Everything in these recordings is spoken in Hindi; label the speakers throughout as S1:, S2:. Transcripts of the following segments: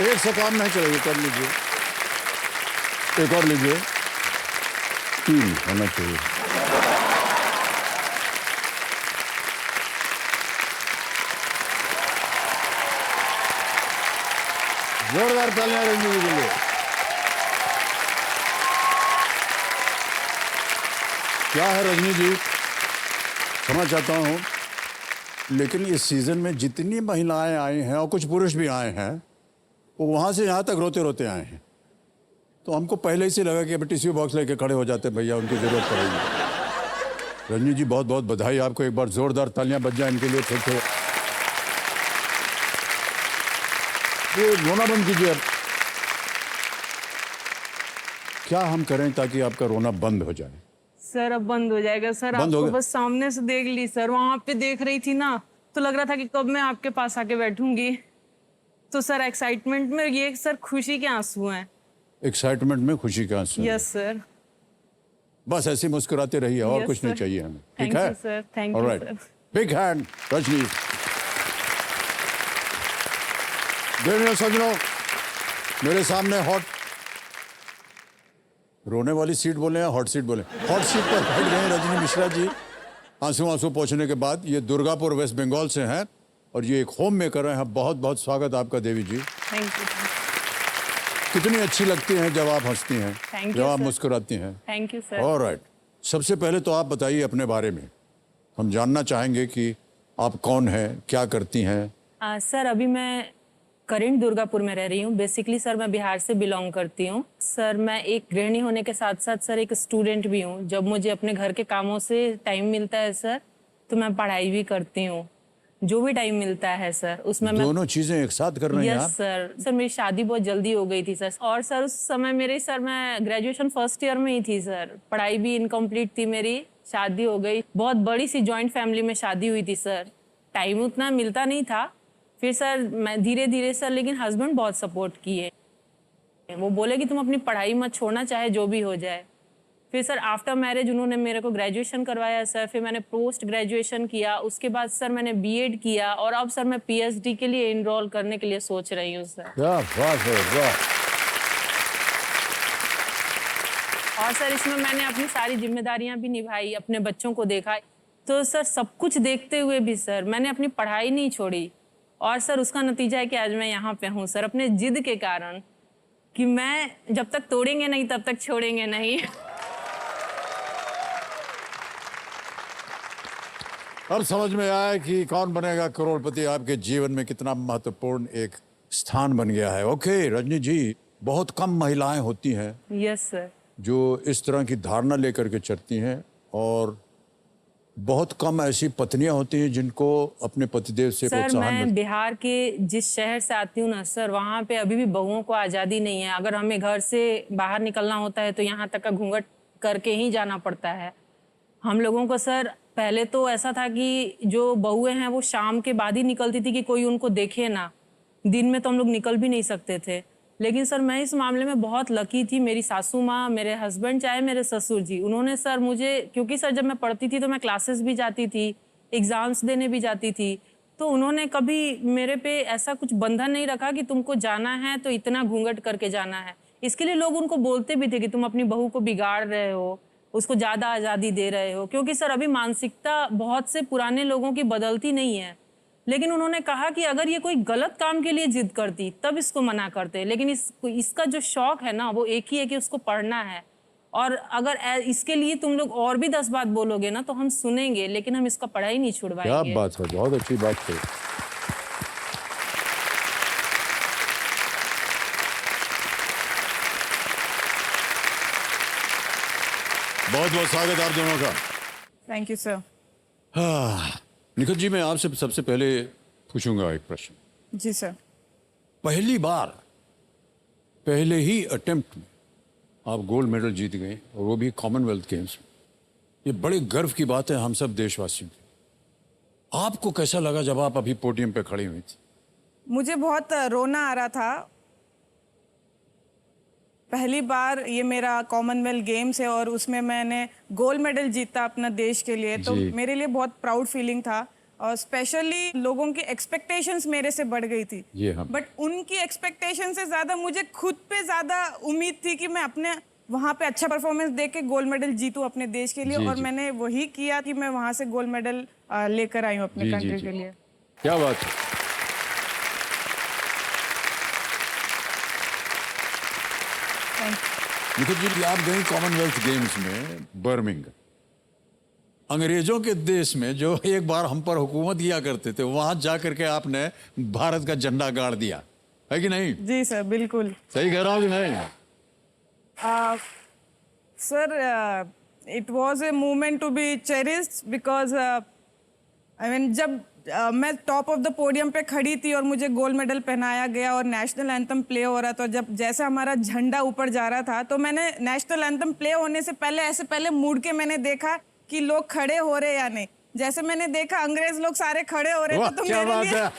S1: एक से काम नहीं चलेगा, कर लीजिए, एक और लीजिए, 3 होना चाहिए। जोरदार तालियां रजनी जी के लिए। क्या है रजनी जी, क्षमा चाहता हूँ, लेकिन इस सीजन में जितनी महिलाएं आई हैं और कुछ पुरुष भी आए हैं, वो वहां से यहाँ तक रोते रोते आए हैं। तो हमको पहले ही से लगा कि अभी टिश्यू बॉक्स लेके खड़े हो जाते भैया, उनकी जरूरत पड़ेगी। रजनी जी बहुत बहुत बधाई आपको, एक बार जोरदार तालियां बज जाए इनके लिए। छोटे ये रोना बंद कीजिए अब। क्या हम करें ताकि आपका रोना बंद हो जाए?
S2: सर अब बंद हो जाएगा सर,
S1: बंद हो
S2: आपको
S1: गया?
S2: बस सामने से देख ली सर, वहां पे देख रही थी ना, तो लग रहा था कि कब मैं आपके पास आके बैठूंगी। तो सर एक्साइटमेंट में ये सर खुशी के आंसू हैं।
S1: एक्साइटमेंट में खुशी के आंसू?
S2: Yes sir.
S1: बस ऐसे मुस्कुराते रहिए, और
S2: Yes,
S1: कुछ नहीं
S2: sir.
S1: चाहिए हमें, ठीक
S2: थैंक
S1: है?
S2: You sir, thank you
S1: alright,
S2: sir.
S1: Big hand Rajni. देखिए सजनों, मेरे सामने हॉट, रोने वाली सीट बोले या हॉट सीट बोले, हॉट सीट पर बैठ गए रजनी मिश्रा जी। आंसू आंसू पहुंचने के बाद ये दुर्गापुर वेस्ट बंगाल से हैं और ये एक होम मेकर हैं। बहुत बहुत स्वागत आपका देवी जी।
S2: Thank you.
S1: कितनी अच्छी लगती हैं जब आप हंसती हैं,
S2: Thank
S1: जब
S2: you,
S1: आप
S2: sir.
S1: मुस्कुराती हैं।
S2: Thank you sir.
S1: ऑलराइट, सबसे पहले तो आप बताइए अपने बारे में। हम जानना चाहेंगे कि आप कौन हैं, क्या करती हैं।
S2: सर अभी मैं करंट दुर्गापुर में रह रही हूँ। बेसिकली सर मैं बिहार से बिलोंग करती हूँ। सर मैं एक गृहिणी होने के साथ साथ सर एक स्टूडेंट भी हूँ। जब मुझे अपने घर के कामों से टाइम मिलता है सर, तो मैं पढ़ाई भी करती हूँ। जो भी टाइम मिलता है सर उसमें मैं
S1: दोनों चीजें एक साथ कर रही हैं
S2: यस
S1: आप?
S2: सर मेरी शादी बहुत जल्दी हो गई थी सर, और सर उस समय मेरे सर मैं ग्रेजुएशन फर्स्ट ईयर में ही थी सर, पढ़ाई भी इनकम्प्लीट थी मेरी, शादी हो गई। बहुत बड़ी सी जॉइंट फैमिली में शादी हुई थी सर, टाइम उतना मिलता नहीं था। फिर सर मैं धीरे धीरे सर, लेकिन हस्बैंड बहुत सपोर्ट किए, वो बोले कि तुम अपनी पढ़ाई मत छोड़ना, चाहे जो भी हो जाए। फिर सर आफ्टर मैरिज उन्होंने मेरे को ग्रेजुएशन करवाया सर, फिर मैंने पोस्ट ग्रेजुएशन किया, उसके बाद सर मैंने बीएड किया, और अब सर मैं पीएचडी के लिए इनरोल करने के लिए सोच रही हूँ सर।
S1: क्या बात है, वाह।
S2: और सर इसमें मैंने अपनी सारी जिम्मेदारियां भी निभाई, अपने बच्चों को देखा। तो सर सब कुछ देखते हुए भी सर मैंने अपनी पढ़ाई नहीं छोड़ी, और सर उसका नतीजा है कि आज मैं यहाँ पे हूँ सर, अपने जिद के कारण, कि मैं जब तक तोड़ेंगे नहीं तब तक छोड़ेंगे नहीं।
S1: अब समझ में आया कि कौन बनेगा करोड़पति आपके जीवन में कितना महत्वपूर्ण एक स्थान बन गया है। ओके रजनी जी, बहुत कम महिलाएं होती हैं
S2: यस सर।
S1: जो इस तरह की धारणा लेकर के चलती हैं, और बहुत कम ऐसी पत्नियां होती हैं जिनको अपने पतिदेव से
S2: सर
S1: प्रोत्साहन
S2: मैं
S1: मिलता
S2: बिहार के जिस शहर से आती हूँ ना सर, वहाँ पे अभी भी बहुओं को आज़ादी नहीं है। अगर हमें घर से बाहर निकलना होता है तो यहाँ तक का घूंघट करके ही जाना पड़ता है हम लोगों को सर। पहले तो ऐसा था कि जो बहुएं हैं वो शाम के बाद ही निकलती थी कि कोई उनको देखे ना, दिन में तो हम लोग निकल भी नहीं सकते थे। लेकिन सर मैं इस मामले में बहुत लकी थी, मेरी सासू माँ, मेरे हस्बैंड, चाहे मेरे ससुर जी, उन्होंने सर मुझे, क्योंकि सर जब मैं पढ़ती थी तो मैं क्लासेस भी जाती थी, एग्जाम्स देने भी जाती थी, तो उन्होंने कभी मेरे पे ऐसा कुछ बंधन नहीं रखा कि तुमको जाना है तो इतना घूंघट करके जाना है। इसके लिए लोग उनको बोलते भी थे कि तुम अपनी बहू को बिगाड़ रहे हो, उसको ज़्यादा आज़ादी दे रहे हो, क्योंकि सर अभी मानसिकता बहुत से पुराने लोगों की बदलती नहीं है। लेकिन उन्होंने कहा कि अगर ये कोई गलत काम के लिए जिद करती तब इसको मना करते, लेकिन इसका जो शौक है ना वो एक ही है कि उसको पढ़ना है, और अगर इसके लिए तुम लोग और भी 10 बात बोलोगे ना तो हम सुनेंगे, लेकिन हम इसका पढ़ाई नहीं छुड़वाएंगे।
S1: क्या बात है, बहुत अच्छी बात है। बहुत बहुत स्वागत आप दोनों का।
S2: Thank you sir.
S1: Nikhil ji, मैं आपसे सबसे पहले पूछूंगा एक प्रश्न।
S2: जी सर।
S1: पहली बार पहले ही अटेम्प्ट में आप गोल्ड मेडल जीत गए, और वो भी कॉमनवेल्थ गेम्स में। ये बड़े गर्व की बात है हम सब देशवासियों की। आपको कैसा लगा जब आप अभी पोडियम पे खड़ी हुई थी?
S3: मुझे बहुत रोना आ रहा था। पहली बार ये मेरा कॉमनवेल्थ गेम्स है और उसमें मैंने गोल्ड मेडल जीता अपना देश के लिए, तो
S1: जी।
S3: मेरे लिए बहुत प्राउड फीलिंग था। और स्पेशली लोगों की एक्सपेक्टेशंस मेरे से बढ़ गई थी।
S1: ये हम
S3: बट उनकी एक्सपेक्टेशन से ज्यादा मुझे खुद पे ज्यादा उम्मीद थी कि मैं अपने वहाँ पे अच्छा परफॉर्मेंस दे के गोल्ड मेडल जीतूं अपने देश के लिए,
S1: जी,
S3: और
S1: जी।
S3: मैंने वही किया कि मैं वहाँ से गोल्ड मेडल लेकर आई हूँ अपने
S1: जी,
S3: कंट्री
S1: जी।
S3: के लिए।
S1: क्या बात है।
S3: Thank you.
S1: निखिल जी, आप गई कॉमनवेल्थ गेम्स में बर्मिंघम, अंग्रेजों के देश में जो एक बार हम पर हुकूमत किया करते थे, वहां जा करके आपने भारत का झंडा गाड़ दिया, है कि नहीं?
S3: जी सर, बिल्कुल।
S1: सही कह रहा हूँ कि नहीं?
S3: Sir, it was a movement to be cherished because I mean जब मैं टॉप ऑफ द पोडियम पे खड़ी थी और मुझे गोल्ड मेडल पहनाया गया और नेशनल एंथम प्ले हो रहा था, जब जैसे हमारा झंडा ऊपर जा रहा था, तो मैंने नेशनल एंथम प्ले होने से पहले ऐसे पहले मुड़ के मैंने देखा कि लोग खड़े हो रहे या नहीं। जैसे मैंने देखा अंग्रेज लोग सारे खड़े हो रहे
S1: वाह,
S3: थे, तो
S1: क्या
S3: मेरे
S1: बात
S3: लिए
S1: है।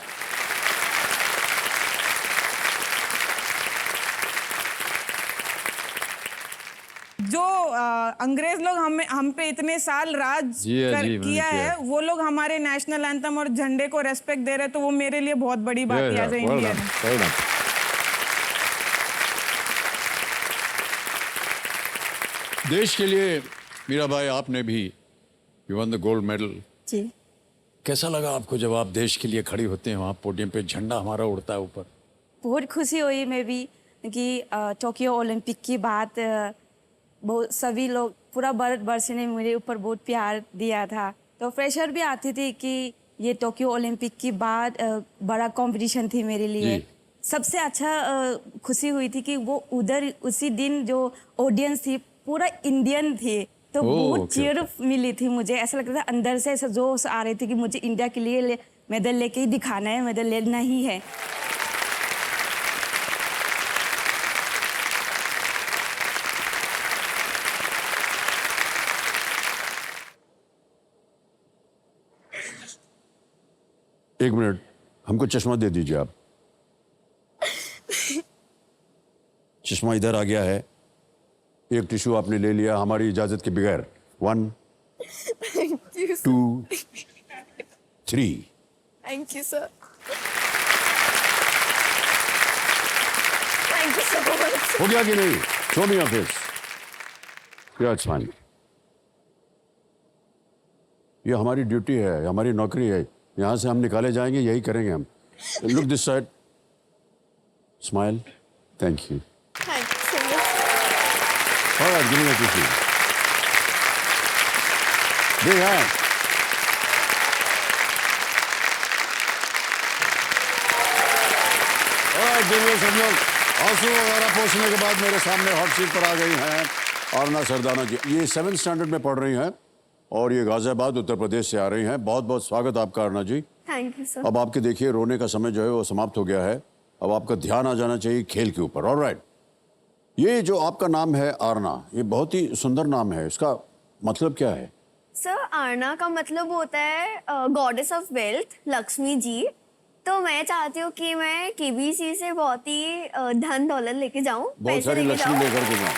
S3: जो अंग्रेज लोग हम पे इतने साल राज
S1: जी है, जी,
S3: किया
S1: उन्होंने
S3: है, वो लोग हमारे नेशनल एंथम और झंडे को रेस्पेक्ट दे रहे हैं, तो वो मेरे लिए बहुत बड़ी बात है एज ए इंडियन।
S1: देश के लिए मीरा भाई, आपने भी you won the gold medal.
S4: जी,
S1: कैसा लगा आपको जब आप देश के लिए खड़ी होते हैं वहाँ पोडियम पे, झंडा हमारा उड़ता है ऊपर?
S4: बहुत खुशी हुई मैं भी कि टोक्यो ओलंपिक की बात बहुत सभी लोग पूरा भारतवर्ष ने मेरे ऊपर बहुत प्यार दिया था। तो प्रेशर भी आती थी कि ये टोक्यो ओलंपिक की बाद बड़ा कंपटीशन थी मेरे लिए।
S1: जी।
S4: सबसे अच्छा खुशी हुई थी कि वो उधर उसी दिन जो ऑडियंस थी पूरा इंडियन थी, तो बहुत
S1: ओके,
S4: चीयर मिली थी मुझे। ऐसा लगता था अंदर से ऐसा जोश आ रही थी कि मुझे इंडिया के लिए मेडल लेके ही दिखाना है, मेडल लेना ही है।
S1: एक मिनट, हमको चश्मा दे दीजिए आप। चश्मा इधर आ गया है। एक टिश्यू आपने ले लिया हमारी इजाजत के बगैर। 1 2 3।
S4: Thank you, sir. Thank you so much.
S1: हो गया कि नहीं? Show me your face. या इट्स फाइन। ये हमारी ड्यूटी है, हमारी नौकरी है। यहाँ से हम निकाले जाएंगे, यही करेंगे हम। Look this side, smile, thank you.
S4: Thank you so much.
S1: All right, give me a tissue. Big hand. All right, देखिए सब लोग, आंसू वगैरह पोंछने के बाद मेरे सामने हॉट सीट पर आ गई हैं अरुणा सरदाना जी। ये 7th स्टैंडर्ड में पढ़ रही हैं और ये गाजियाबाद उत्तर प्रदेश से आ रही हैं। बहुत बहुत स्वागत आपका अरुणा जी।
S4: Thank you, sir.
S1: अब आपके देखिए रोने का समय जो है वो समाप्त हो गया है। अब आपका ध्यान आ जाना चाहिए खेल के ऊपर। ऑलराइट, ये जो आपका नाम है आरना, ये बहुत ही सुंदर नाम है। इसका मतलब क्या है?
S5: सर, आरना का मतलब होता है goddess of wealth, Lakshmi ji. तो मैं चाहती हूँ कि मैं केबीसी से बहुत ही धन दौलत लेके जाऊँ,
S1: बहुत सारी लक्ष्मी लेकर के जाऊँ।